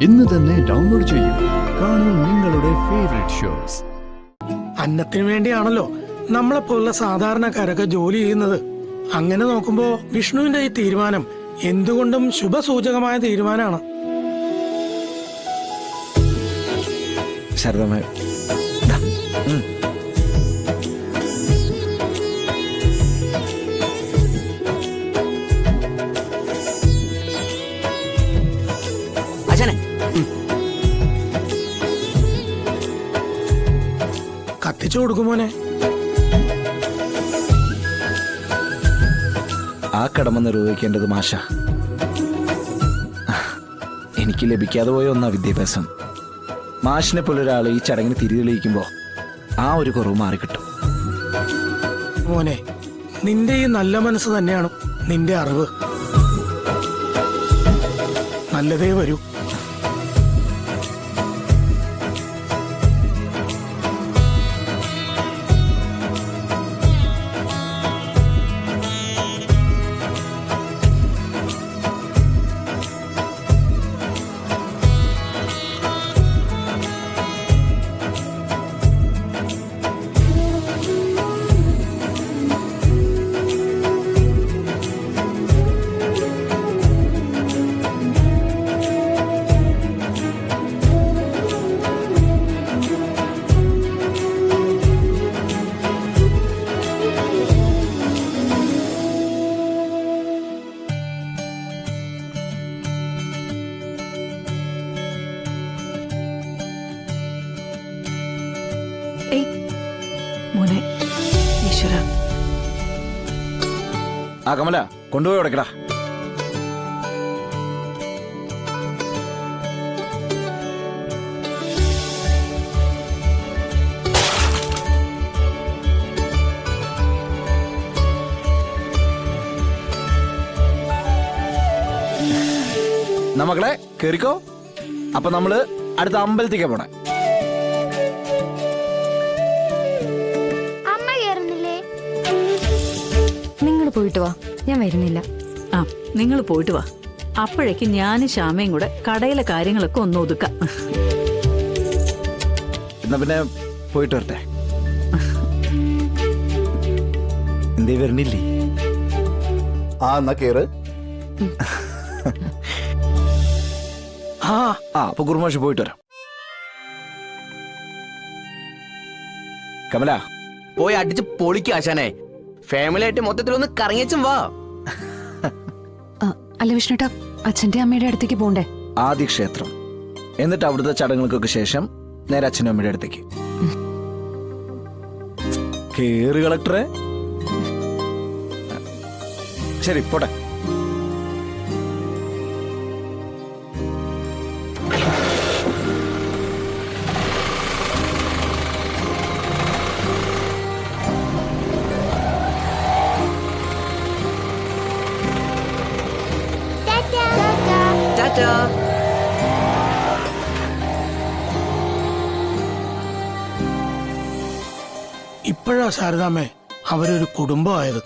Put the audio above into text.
ഇന്ന് തന്നെ ഡൗൺലോഡ് ചെയ്യൂ. കാണൂ നിങ്ങളുടെ ഫേവറേറ്റ് ഷോസ്. അന്നത്തിന് വേണ്ടിയാണല്ലോ നമ്മളെപ്പോലുള്ള സാധാരണക്കാരൊക്കെ ജോലി ചെയ്യുന്നത്. അങ്ങനെ നോക്കുമ്പോ വിഷ്ണുവിന്റെ ഈ തീരുമാനം എന്തുകൊണ്ടും ശുഭസൂചകമായ തീരുമാനമാണ്. ശാരദാമ്മ, കത്തിച്ചു കൊടുക്കുമോനെ. ആ കടമ നിർവഹിക്കേണ്ടത് മാഷ. എനിക്ക് ലഭിക്കാതെ പോയ ഒന്നാ വിദ്യാഭ്യാസം. മാഷിനെ പോലെ ഒരാൾ ഈ ചടങ്ങിന് തിരിതെളിയിക്കുമ്പോ ആ ഒരു കുറവ് മാറിക്കിട്ടും. മോനെ, നിന്റെ ഈ നല്ല മനസ്സ് തന്നെയാണ് നിന്റെ അറിവ്. നല്ലതേ വരൂ. മോനെ, ഈശ്വര. ആ കമല, കൊണ്ടുപോയി ഉടക്കടാ. മക്കളെ കേറിക്കോ. അപ്പൊ നമ്മള് അടുത്ത അമ്പലത്തേക്കാ പോണേ. നിങ്ങൾ പോയിട്ട് വാ, ഞാൻ വരുന്നില്ല. ആ, നിങ്ങൾ പോയിട്ട് വാ. അപ്പോഴേക്ക് ഞാനും ശ്യാമയും കൂടെ കടയിലെ കാര്യങ്ങളൊക്കെ ഒന്ന് ഒതുക്കാം. എന്നാ പിന്നെ പോയിട്ട് വരട്ടെ. എന്തേ വരണില്ലേ? ആ, എന്നാ കേറ്. അപ്പൊ കുറുമാഷ് പോയിട്ട് വരാം. കമല, പോയി അടിച്ച് പൊളിക്കുക ആശാനെ. ഫാമിലി ആയിട്ട് മൊത്തത്തിലൊന്ന് കറങ്ങിച്ചും വാ. അല്ല വിഷ്ണുട്ടാ, അച്ഛന്റെ അമ്മയുടെ അടുത്തേക്ക് പോണ്ടേ? ആദ്യ ക്ഷേത്രം, എന്നിട്ട് അവിടുത്തെ ചടങ്ങുകൾക്കൊക്കെ ശേഷം നേരെ അച്ഛനും അമ്മയുടെ അടുത്തേക്ക്. കേറ് കളക്ടറെ. ശരി, പോട്ടെ. ഇപ്പോഴാ ശാരദാമ്മേ അവരൊരു കുടുംബമായത്.